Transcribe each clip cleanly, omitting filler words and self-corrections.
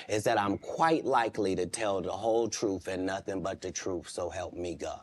is that I'm quite likely to tell the whole truth and nothing but the truth, so help me God.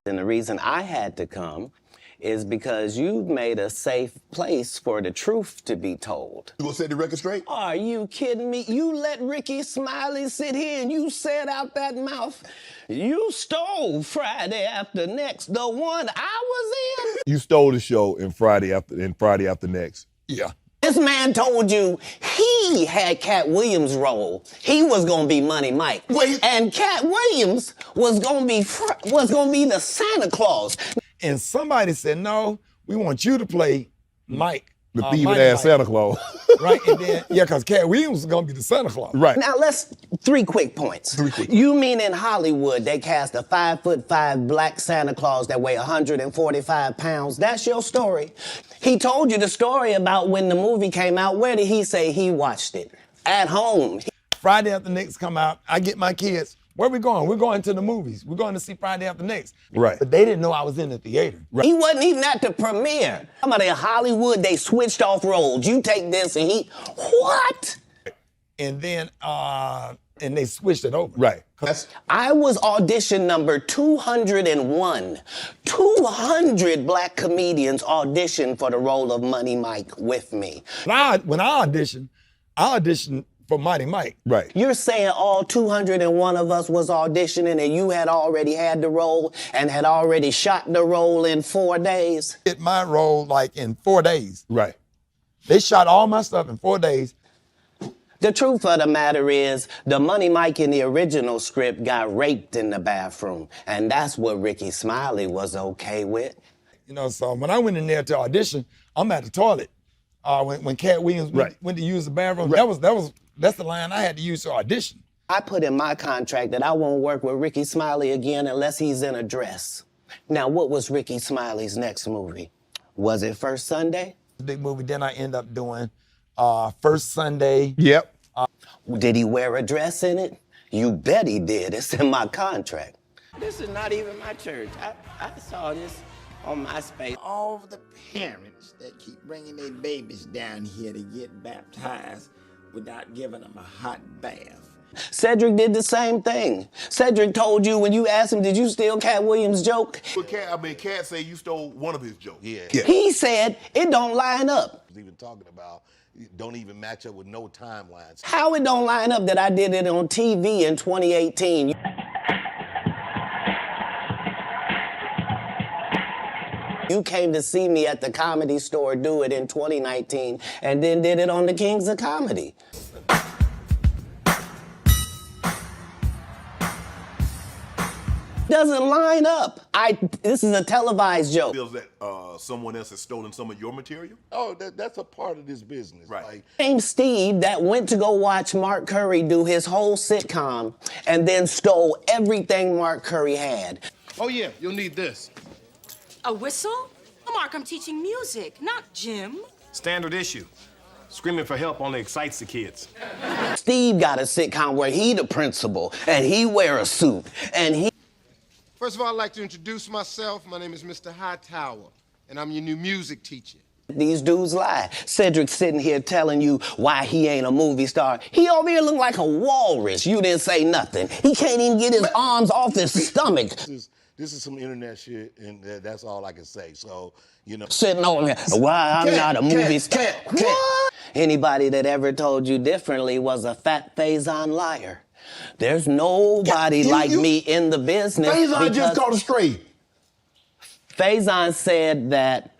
And the reason I had to come is because you've made a safe place for the truth to be told. You gonna set the record straight? Are you kidding me? You let Ricky Smiley sit here and you said out that mouth, you stole Friday After Next, the one I was in? You stole the show in Friday After Next. Yeah. This man told you he had Katt Williams' role. He was gonna be Money Mike. Wait. And Katt Williams was gonna be the Santa Claus. And somebody said, no, we want you to play Mike. The thieving-ass Santa Claus. Right, and then, yeah, because Katt Williams was going to be the Santa Claus. Right. Now, three quick points. You mean in Hollywood, they cast a 5'5" black Santa Claus that weigh 145 pounds? That's your story. He told you the story about when the movie came out. Where did he say he watched it? At home. Friday After Next come out, I get my kids, where we going? We're going to the movies. We're going to see Friday After Next. Right. But they didn't know I was in the theater. Right. He wasn't even at the premiere. Somebody in Hollywood, they switched off roles. You take this and what? And then, and they switched it over. Right. I was audition number 201. 200 black comedians auditioned for the role of Money Mike with me. When I auditioned for Mighty Mike. Right. You're saying all 201 of us was auditioning and you had already had the role and had already shot the role in 4 days? Did my role like in 4 days. Right. They shot all my stuff in 4 days. The truth of the matter is, the Money Mike in the original script got raped in the bathroom, and that's what Ricky Smiley was okay with. You know, so when I went in there to audition, I'm at the toilet. When Katt Williams went to use the bathroom, that's the line I had to use to audition. I put in my contract that I won't work with Ricky Smiley again unless he's in a dress. Now, what was Ricky Smiley's next movie? Was it First Sunday? Big movie, then I end up doing First Sunday. Yep. Did he wear a dress in it? You bet he did. It's in my contract. This is not even my church. I saw this on MySpace. All the parents that keep bringing their babies down here to get baptized without giving them a hot bath. Cedric did the same thing. Cedric told you when you asked him, did you steal Katt Williams' joke? But Katt say you stole one of his jokes. Yeah. He said it don't line up. Even talking about don't even match up with no timelines. How it don't line up that I did it on TV in 2018? You came to see me at the Comedy Store do it in 2019 and then did it on the Kings of Comedy. Doesn't line up. This is a televised joke. Feels that someone else has stolen some of your material? Oh, that's a part of this business. Right. Like, Same Steve that went to go watch Mark Curry do his whole sitcom and then stole everything Mark Curry had. Oh yeah, you'll need this. A whistle? Oh, Mark, I'm teaching music, not gym. Standard issue. Screaming for help only excites the kids. Steve got a sitcom where he the principal and he wear a suit and he... First of all, I'd like to introduce myself. My name is Mr. Hightower, and I'm your new music teacher. These dudes lie. Cedric's sitting here telling you why he ain't a movie star. He over here look like a walrus. You didn't say nothing. He can't even get his arms off his stomach. This is some internet shit, and that's all I can say. So, you know. Sitting over here, why I'm not a movie star. What? Anybody that ever told you differently was a fat Faison liar. There's nobody like me in the business. Faison just called a stray. Faison said that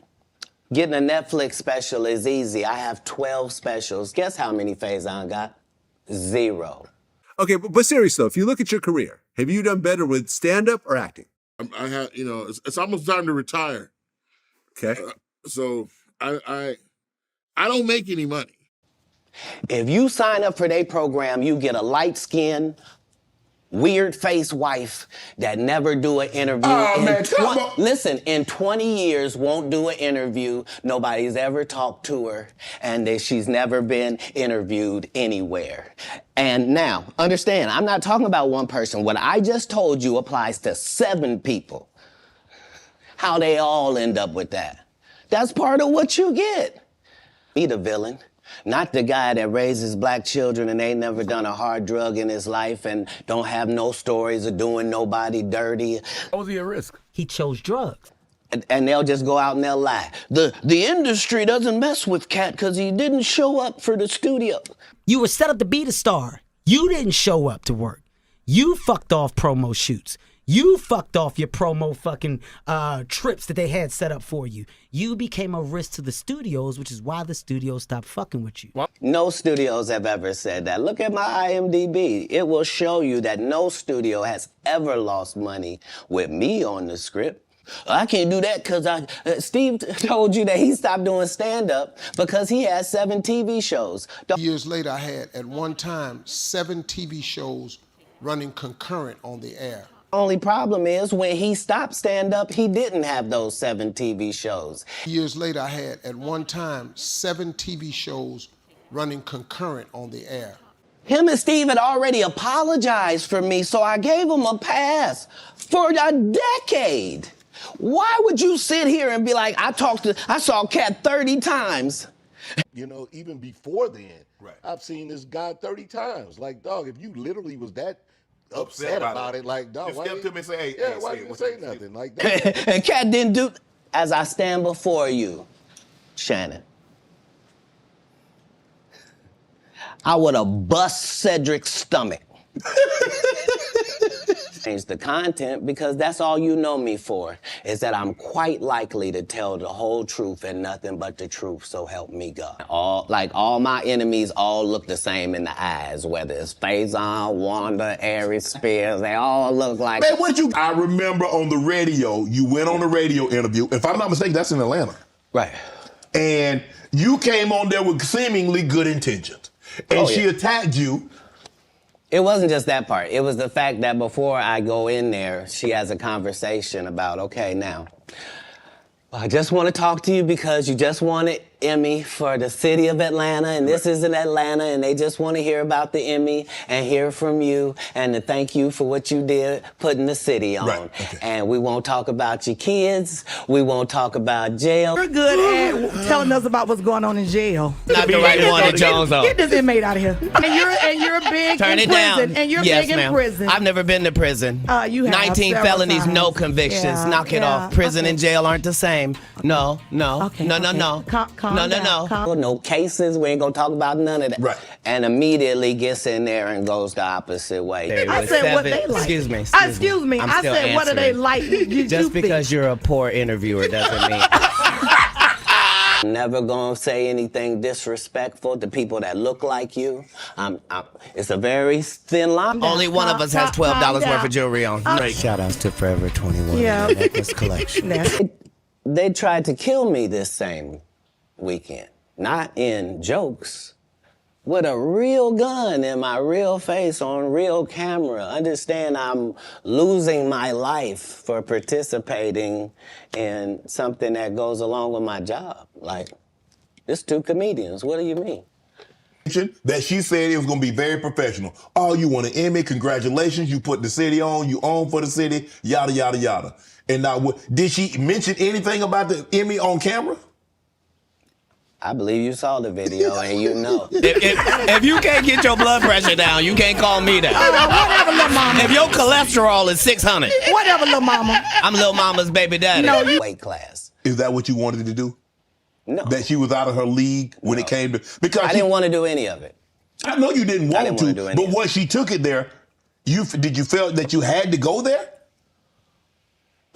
getting a Netflix special is easy. I have 12 specials. Guess how many Faison got? 0. Okay, but seriously though, if you look at your career, have you done better with stand-up or acting? I have, you know, it's almost time to retire. Okay. So I don't make any money. If you sign up for their program, you get a light-skinned, weird-faced wife that never do an interview. Oh, man, come on. Listen, in 20 years, won't do an interview. Nobody's ever talked to her, and that she's never been interviewed anywhere. And now, understand, I'm not talking about one person. What I just told you applies to 7 people. How they all end up with that. That's part of what you get. Be the villain. Not the guy that raises black children and ain't never done a hard drug in his life and don't have no stories of doing nobody dirty. How was he at risk? He chose drugs. And they'll just go out and they'll lie. The industry doesn't mess with KATT because he didn't show up for the studio. You were set up to be the star. You didn't show up to work. You fucked off promo shoots. You fucked off your promo fucking trips that they had set up for you. You became a risk to the studios, which is why the studios stopped fucking with you. No studios have ever said that. Look at my IMDb. It will show you that no studio has ever lost money with me on the script. I can't do that because Steve told you that he stopped doing stand-up because he had 7 TV shows. Years later, I had, at one time, 7 TV shows running concurrent on the air. Only problem is when he stopped stand-up, he didn't have those 7 TV shows. Years later, I had, at one time, 7 TV shows running concurrent on the air. Him and Steve had already apologized for me, so I gave him a pass for a decade. Why would you sit here and be like, I saw KATT 30 times? You know, even before then, I've seen this guy 30 times. Like, dog, if you literally was that upset about it, like, dog, why step to me and say, hey, why didn't you say nothing? Like that. And KATT didn't do, as I stand before you, Shannon, I would have bust Cedric's stomach. Change the content because that's all you know me for, is that I'm quite likely to tell the whole truth and nothing but the truth, so help me God. All my enemies all look the same in the eyes, whether it's Faison, Wanda, Aries, Spears, they all look like... Man, I remember on the radio, you went on a radio interview. If I'm not mistaken, that's in Atlanta. Right. And you came on there with seemingly good intentions. And she attacked you. It wasn't just that part. It was the fact that before I go in there, she has a conversation about, okay, now, I just want to talk to you because you just wanted Emmy for the city of Atlanta, and this is in Atlanta, and they just want to hear about the Emmy and hear from you and to thank you for what you did putting the city on. Right. Okay. And we won't talk about your kids. We won't talk about jail. You're good at telling us about what's going on in jail. Not the right one at Jones on. Get this inmate out of here. And you're big Turn in it prison. down. And you're Yes, big ma'am. in prison. I've never been to prison. You have 19 several felonies, times. no convictions. Yeah, Knock it off. Prison and jail aren't the same. No. Okay, No. Calm No. down. Calm. No cases. We ain't gonna talk about none of that. Right. And immediately gets in there and goes the opposite way. I said what they like. Excuse me. Excuse me. I said what do they like? Just because you're a poor interviewer doesn't mean. Never gonna say anything disrespectful to people that look like you. It's a very thin line. Only one of us has $12 worth of jewelry on. Shout outs to Forever 21 necklace collection. They tried to kill me this same weekend. Not in jokes, with a real gun in my real face on real camera. Understand I'm losing my life for participating in something that goes along with my job. Like, it's 2 comedians, what do you mean? That she said it was going to be very professional. Oh, you won an Emmy, congratulations, you put the city on, you own for the city, yada, yada, yada. And now, did she mention anything about the Emmy on camera? I believe you saw the video and you know. If you can't get your blood pressure down, you can't call me down. Whatever, little mama. If your cholesterol is 600. Whatever, little mama. I'm little mama's baby daddy. No, weight class. Is that what you wanted to do? No. That she was out of her league when it came to... Because I didn't want to do any of it. I know you didn't want to, do any but of it. once she took it there, did you feel that you had to go there?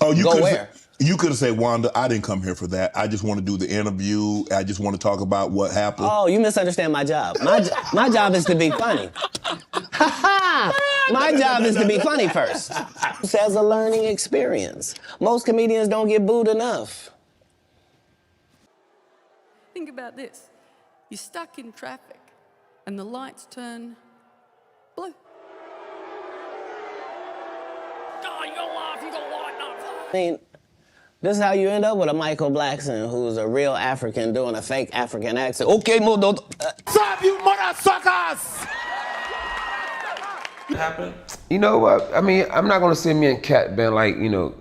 Oh, you Go where? You could have said, Wanda, I didn't come here for that. I just want to do the interview. I just want to talk about what happened. Oh, you misunderstand my job. My job is to be funny. My job is to be funny first. This as a learning experience. Most comedians don't get booed enough. Think about this. You're stuck in traffic and the lights turn blue. Oh, you're gonna laugh, you're gonna light up. I mean, this is how you end up with a Michael Blackson who's a real African doing a fake African accent. Okay, Stop, you mother suckers! Happened? You know what? I mean, I'm not gonna say me and KATT been like, you know.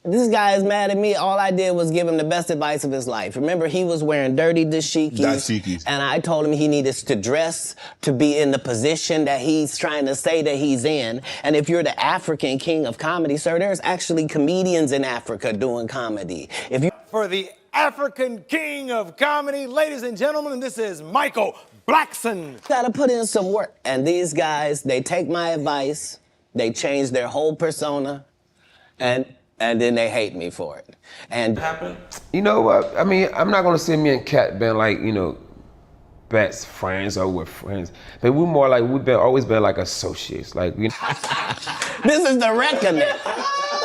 This guy is mad at me. All I did was give him the best advice of his life. Remember, he was wearing dirty dashikis. And I told him he needed to dress to be in the position that he's trying to say that he's in. And if you're the African king of comedy, sir, there's actually comedians in Africa doing comedy. If you For the African king of comedy, ladies and gentlemen, this is Michael Blackson. gotta put in some work. And these guys, they take my advice, they change their whole persona, and then they hate me for it. And You know what? I mean, I'm not gonna say me and Kat been like, you know, best friends or we're friends, but we're more like always been like associates. Like we. This is the reckoning.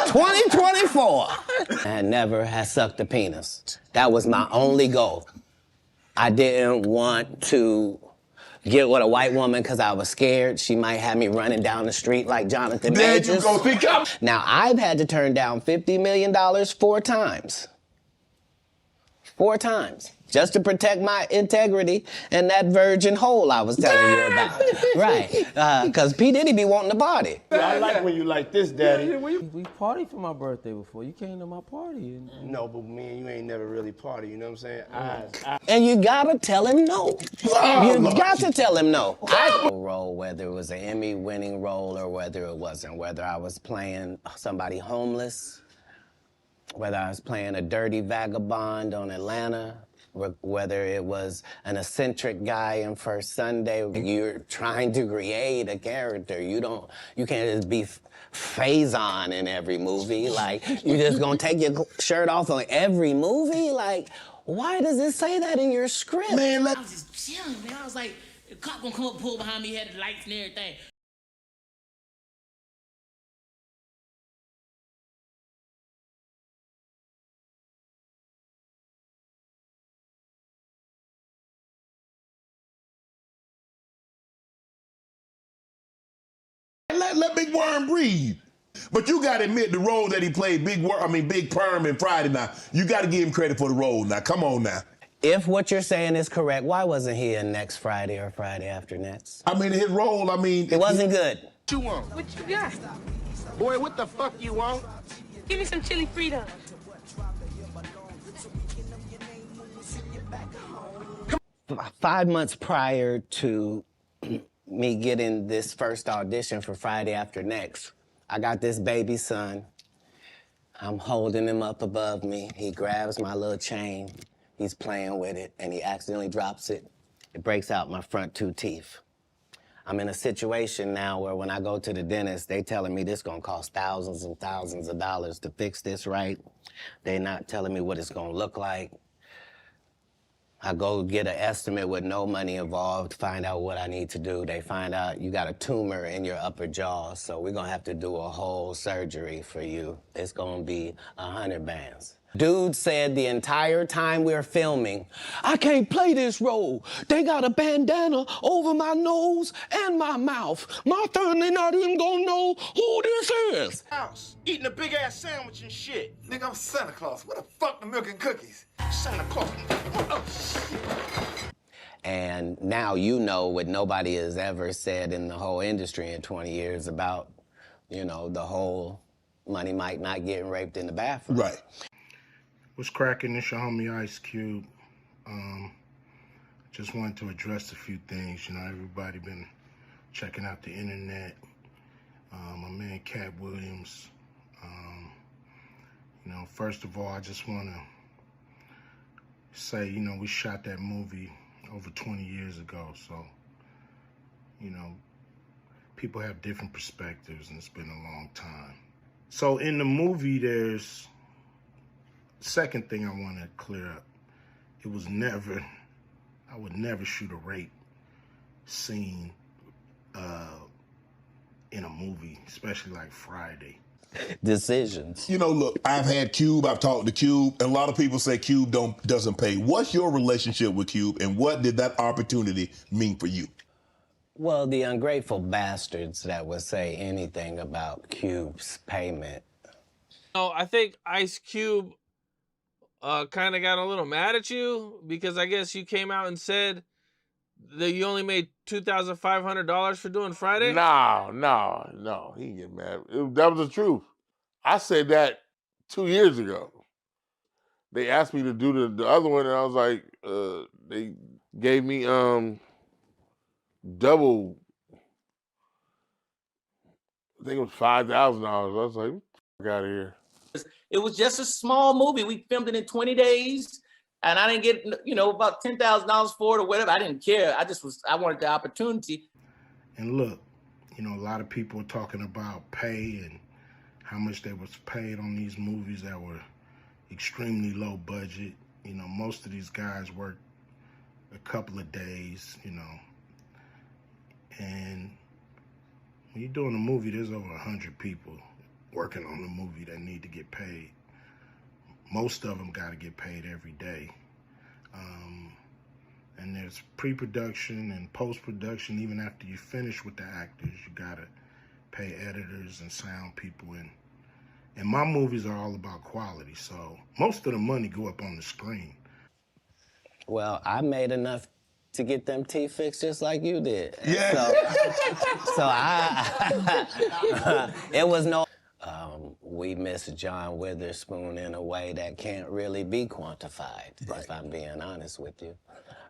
2024. I never had sucked a penis. That was my only goal. I didn't want to get with a white woman because I was scared she might have me running down the street like Jonathan Majors. There you go, pick up. Now, I've had to turn down $50 million 4 times. 4 times. Just to protect my integrity and that virgin hole I was telling you about. Right. Because P. Diddy be wanting to party. I like when you like this, Daddy. We partied for my birthday before. You came to my party. No, but me and you ain't never really party, you know what I'm saying? And you gotta tell him no. You got to tell him no. I role, whether it was an Emmy-winning role or whether it wasn't, whether I was playing somebody homeless, whether I was playing a dirty vagabond on Atlanta, whether it was an eccentric guy in First Sunday. You're trying to create a character. You can't just be Faison in every movie. Like, you just gonna take your shirt off on every movie? Like, why does it say that in your script? Man, I was just chilling, man. I was like, the cop gonna come up, pull behind me, had the lights and everything. Let Big Worm breathe. But you gotta admit the role that he played, Big Perm in Friday now. You gotta give him credit for the role now. Come on now. If what you're saying is correct, why wasn't he in next Friday or Friday after next? I mean, his role, it wasn't good. What you want? What you got? Boy, what the fuck you want? Give me some chili Fritos. 5 months prior to me getting this first audition for Friday After Next, I got this baby son. I'm holding him up above me. He grabs my little chain. He's playing with it, and he accidentally drops it. It breaks out my front 2 teeth. I'm in a situation now where when I go to the dentist, they telling me this gonna cost thousands and thousands of dollars to fix this right. They not telling me what it's gonna look like. I go get an estimate with no money involved, find out what I need to do. They find out you got a tumor in your upper jaw, so we're gonna have to do a whole surgery for you. It's gonna be 100 bands. Dude said the entire time we're filming, I can't play this role. They got a bandana over my nose and my mouth. My family not even gonna know who this is. House, eating a big ass sandwich and shit. Nigga, I'm Santa Claus. What the fuck the milk and cookies? Santa Claus. And now you know what nobody has ever said in the whole industry in 20 years about, you know, the whole Money Mike not getting raped in the bathroom. Right. What's cracking? It's your homie Ice Cube. Just wanted to address a few things. You know, everybody been checking out the internet. My man Cat Williams. You know, first of all, I just want to say, you know, we shot that movie over 20 years ago. So, you know, people have different perspectives, and it's been a long time. So in the movie, there's second thing I want to clear up. It was never, I would never shoot a rape scene in a movie, especially like Friday. Decisions. You know, look, I've had Cube, I've talked to Cube, and a lot of people say Cube doesn't pay. What's your relationship with Cube, and what did that opportunity mean for you? Well, the ungrateful bastards that would say anything about Cube's payment. No, I think Ice Cube kind of got a little mad at you because I guess you came out and said that you only made $2,500 for doing Friday? No, he didn't get mad. That was the truth. I said that 2 years ago. They asked me to do the other one, and I was like, they gave me double. I think it was $5,000. I was like, get the fuck out of here. It was just a small movie. We filmed it in 20 days, and I didn't get, about $10,000 for it or whatever. I didn't care. I wanted the opportunity. And look, a lot of people are talking about pay and how much they was paid on these movies that were extremely low budget. Most of these guys work a couple of days, and when you're doing a movie, there's over 100 people working on the movie that need to get paid. Most of them got to get paid every day. And there's pre-production and post-production. Even after you finish with the actors, you got to pay editors and sound people. And my movies are all about quality, so most of the money go up on the screen. Well, I made enough to get them teeth fixed just like you did. Yeah. So it was no... we miss John Witherspoon in a way that can't really be quantified, if I'm being honest with you.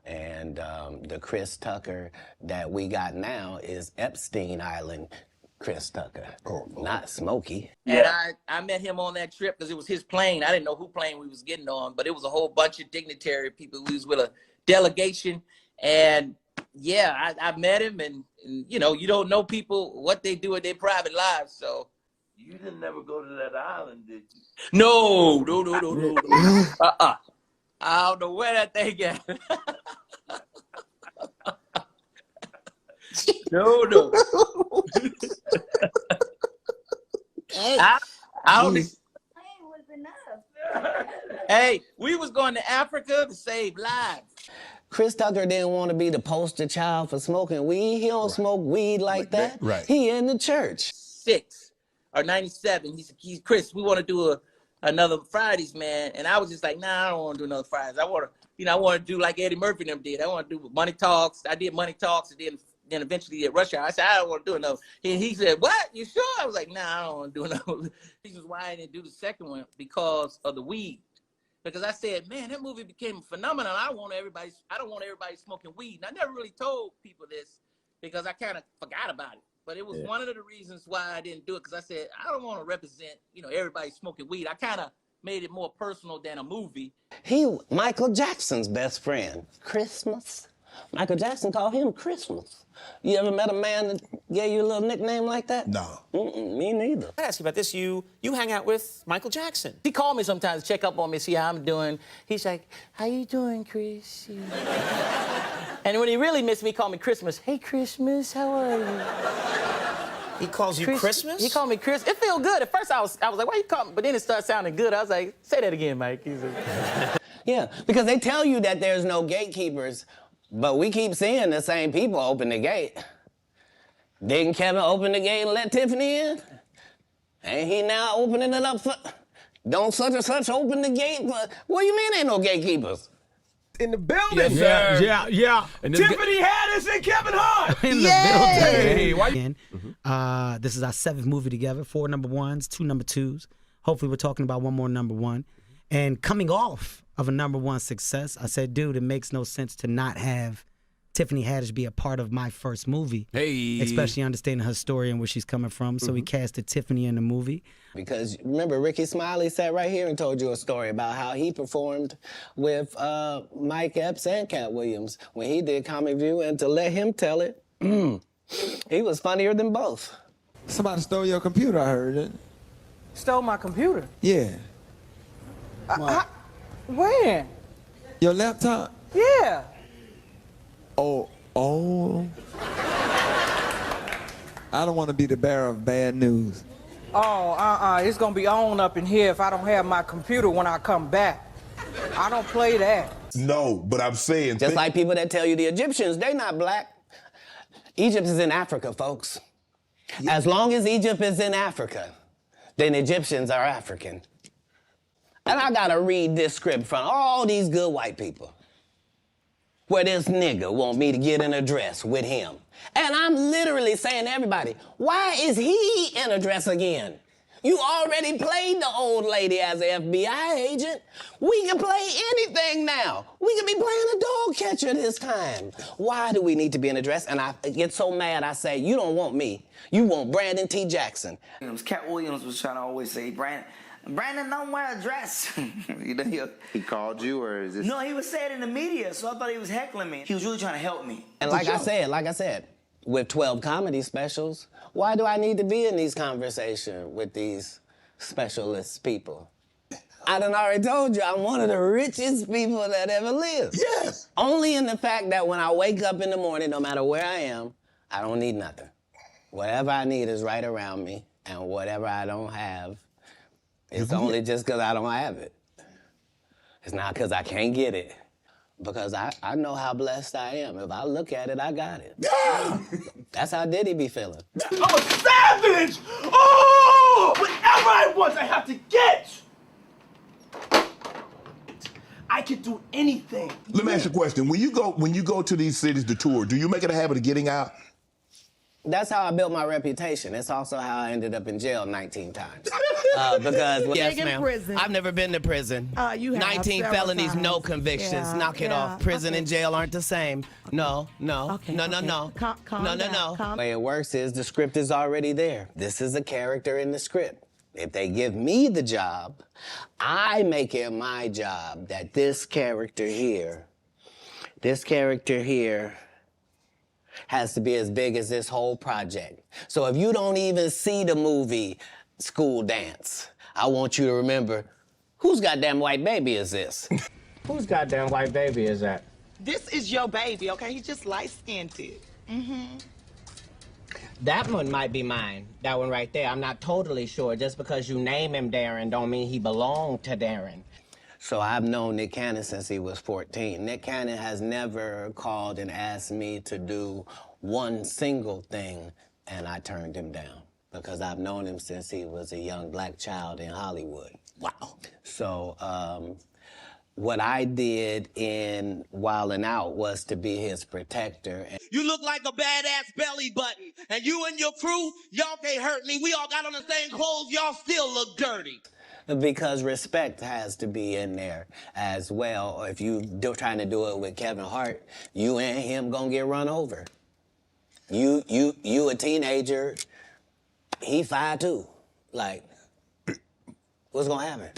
And the Chris Tucker that we got now is Epstein Island Chris Tucker, not Smokey. And I met him on that trip because it was his plane. I didn't know who plane we was getting on, but it was a whole bunch of dignitary people. We was with a delegation, and yeah, I met him, and you don't know people, what they do in their private lives, so. You didn't never go to that island, did you? No. I don't know where that thing at. No. Hey, we was going to Africa to save lives. Chris Tucker didn't want to be the poster child for smoking weed. He don't smoke weed like that. Right. He in the church. 97. He's Chris, we want to do another Fridays, man. And I was just like, nah, I don't want to do another Fridays. I want to do like Eddie Murphy and them did. I want to do Money Talks. I did Money Talks, and then eventually did Rush Hour. I said, I don't want to do another. And he said, what? You sure? I was like, nah, I don't want to do another. This is why I didn't do the second one, because of the weed. Because I said, man, that movie became a phenomenon. I don't want everybody smoking weed. And I never really told people this because I kind of forgot about it. But it was one of the reasons why I didn't do it, because I said, I don't want to represent, everybody smoking weed. I kind of made it more personal than a movie. Michael Jackson's best friend, Christmas. Michael Jackson called him Christmas. You ever met a man that gave you a little nickname like that? No. Me neither. I ask you about this. You hang out with Michael Jackson. He called me sometimes to check up on me, see how I'm doing. He's like, how you doing, Chris? And when he really missed me, he called me Christmas. Hey, Christmas, how are you? He calls you Christmas? He called me Chris. It felt good. At first, I was like, why you call me? But then it started sounding good. I was like, say that again, Mike. He's like, yeah, because they tell you that there's no gatekeepers, but we keep seeing the same people open the gate. Didn't Kevin open the gate and let Tiffany in? Ain't he now opening it up for... Don't such and such open the gate? What do you mean ain't no gatekeepers? In the building. Yes, sir. Yeah. And Tiffany Haddish and Kevin Hart. In the building. Hey, why you... This is our 7th movie together. 4 number 1s, 2 number 2s. Hopefully we're talking about one more number 1. And coming off of a number 1 success, I said, dude, it makes no sense to not have Tiffany Haddish be a part of my first movie. Hey. Especially understanding her story and where she's coming from. So we casted Tiffany in the movie. Because remember, Ricky Smiley sat right here and told you a story about how he performed with Mike Epps and Cat Williams when he did Comic View, and to let him tell it, he was funnier than both. Somebody stole your computer, I heard it. Stole my computer? Yeah. When? Your laptop? Yeah. Oh. I don't want to be the bearer of bad news. Oh, it's gonna be on up in here if I don't have my computer when I come back. I don't play that. No, but I'm saying... Just like people that tell you the Egyptians, they not black. Egypt is in Africa, folks. As long as Egypt is in Africa, then Egyptians are African. And I gotta read this script from all these good white people, where this nigga want me to get in a dress with him. And I'm literally saying to everybody, why is he in a dress again? You already played the old lady as an FBI agent. We can play anything now. We can be playing a dog catcher this time. Why do we need to be in a dress? And I get so mad, I say, you don't want me. You want Brandon T. Jackson. Cat Williams was trying to always say, Brandon, don't wear a dress. You know, he called you, or is this? No, he was saying it in the media, so I thought he was heckling me. He was really trying to help me. And like I said, with 12 comedy specials, why do I need to be in these conversations with these specialist people? I done already told you, I'm one of the richest people that ever lived. Yes. Only in the fact that when I wake up in the morning, no matter where I am, I don't need nothing. Whatever I need is right around me, and whatever I don't have, it's only just because I don't have it. It's not because I can't get it. Because I know how blessed I am. If I look at it, I got it. Yeah! That's how Diddy be feeling. I'm a savage! Oh! Whatever I want, I have to get! I can do anything. Let me ask you a question. When you go to these cities to tour, do you make it a habit of getting out? That's how I built my reputation. It's also how I ended up in jail 19 times. Because, yes, ma'am, I've never been to prison. You have 19 felonies, times. no convictions. Yeah, Knock it off. Prison and jail aren't the same. No. No. Calm down. The way it works is the script is already there. This is a character in the script. If they give me the job, I make it my job that this character here has to be as big as this whole project. So if you don't even see the movie School Dance, I want you to remember, whose goddamn white baby is this? Whose goddamn white baby is that? This is your baby, okay? He's just light-skinned. Mm-hmm. That one might be mine. That one right there. I'm not totally sure. Just because you name him Darren don't mean he belonged to Darren. So I've known Nick Cannon since he was 14. Nick Cannon has never called and asked me to do one single thing, and I turned him down because I've known him since he was a young black child in Hollywood. Wow. So what I did in Wildin' Out was to be his protector. You look like a badass belly button, and you and your crew, y'all can't hurt me. We all got on the same clothes, y'all still look dirty. Because respect has to be in there as well. If you trying to do it with Kevin Hart, you and him gonna get run over. You a teenager, he 5'2". Like, what's gonna happen?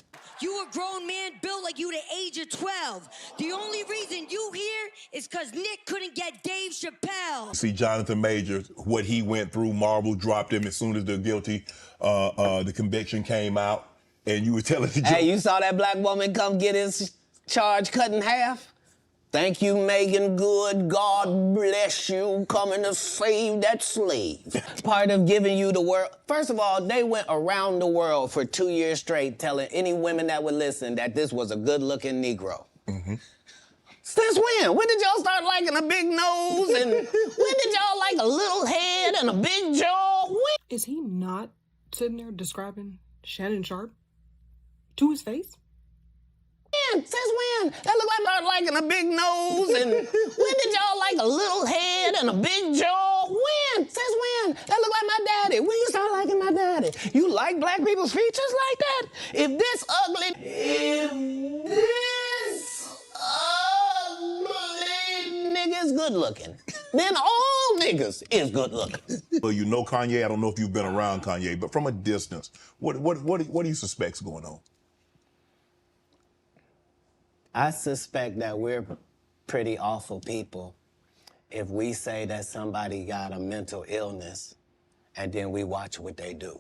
You a grown man built like you the age of 12. The only reason you here is because Nick couldn't get Dave Chappelle. See Jonathan Majors, what he went through, Marvel dropped him as soon as the conviction came out. And you were telling the Hey, you saw that black woman come get his charge cut in half? Thank you, Megan Good. God bless you, coming to save that slave. Part of giving you the world. First of all, they went around the world for 2 years straight telling any women that would listen that this was a good-looking Negro. Mm-hmm. Since when? When did y'all start liking a big nose? And when did y'all like a little head and a big jaw? When? Is he not sitting there describing Shannon Sharp to his face? Since when? That look like y'all liking a big nose. And when did y'all like a little head and a big jaw? When? Since when? That look like my daddy. When you start liking my daddy? You like black people's features like that? If this ugly nigga is good looking, then all niggas is good looking. Well, you know Kanye. I don't know if you've been around Kanye, but from a distance, what do you suspect's going on? I suspect that we're pretty awful people if we say that somebody got a mental illness and then we watch what they do.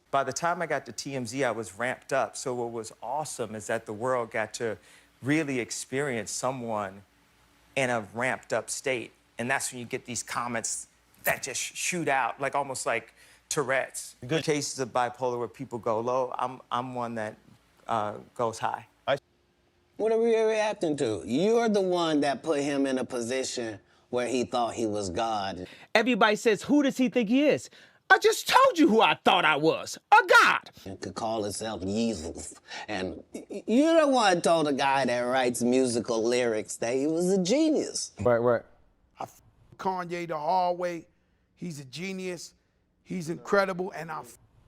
By the time I got to TMZ, I was ramped up. So what was awesome is that the world got to really experience someone in a ramped up state. And that's when you get these comments that just shoot out, like almost like Tourette's. Good cases of bipolar where people go low, I'm one that goes high. What are we reacting to? You're the one that put him in a position where he thought he was God. Everybody says, who does he think he is? I just told you who I thought I was, a god. He could call himself Jesus. And you're the one told a guy that writes musical lyrics that he was a genius. Right. Kanye the hard way. He's a genius. He's incredible, and I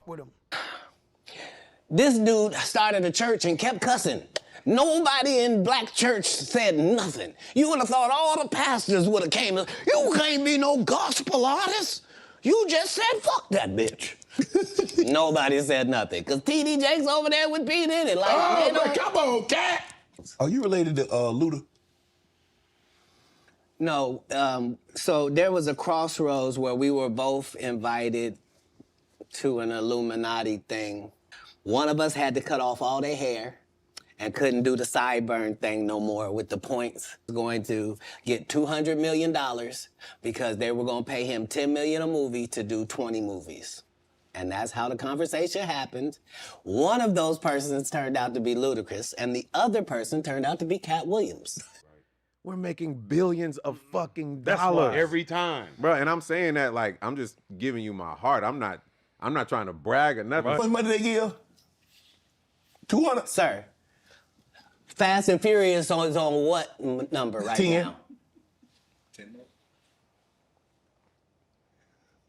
with him. This dude started a church and kept cussing. Nobody in black church said nothing. You would have thought all the pastors would have came. You can't be no gospel artist. You just said fuck that bitch. Nobody said nothing. Cause TD Jakes over there with P. Diddy. Like, oh, man, come on, cat. Are you related to Luda? No, so there was a crossroads where we were both invited to an Illuminati thing. One of us had to cut off all their hair and couldn't do the sideburn thing no more with the points. Going to get $200 million because they were gonna pay him $10 million a movie to do 20 movies. And that's how the conversation happened. One of those persons turned out to be Ludacris, and the other person turned out to be Katt Williams. We're making billions of fucking That's dollars why. Every time. bro. And I'm saying that like I'm just giving you my heart. I'm not trying to brag or nothing. How much money they give? 200. Sir, Fast and Furious is on what number right 10. now?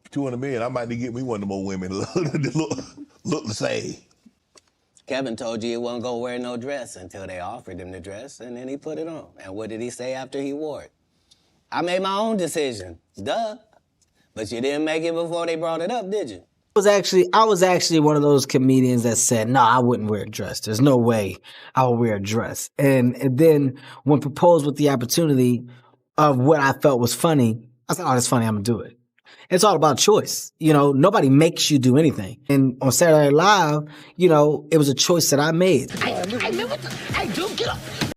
200 million. I might need to get me one of them old women look the same. Kevin told you he wasn't gonna wear no dress until they offered him the dress, and then he put it on. And what did he say after he wore it? I made my own decision. Duh. But you didn't make it before they brought it up, did you? I was actually one of those comedians that said, no, I wouldn't wear a dress. There's no way I would wear a dress. And then when proposed with the opportunity of what I felt was funny, I said, oh, that's funny, I'm gonna do it. It's all about choice. You know, nobody makes you do anything. And on Saturday Night Live, you know, it was a choice that I made. I know what the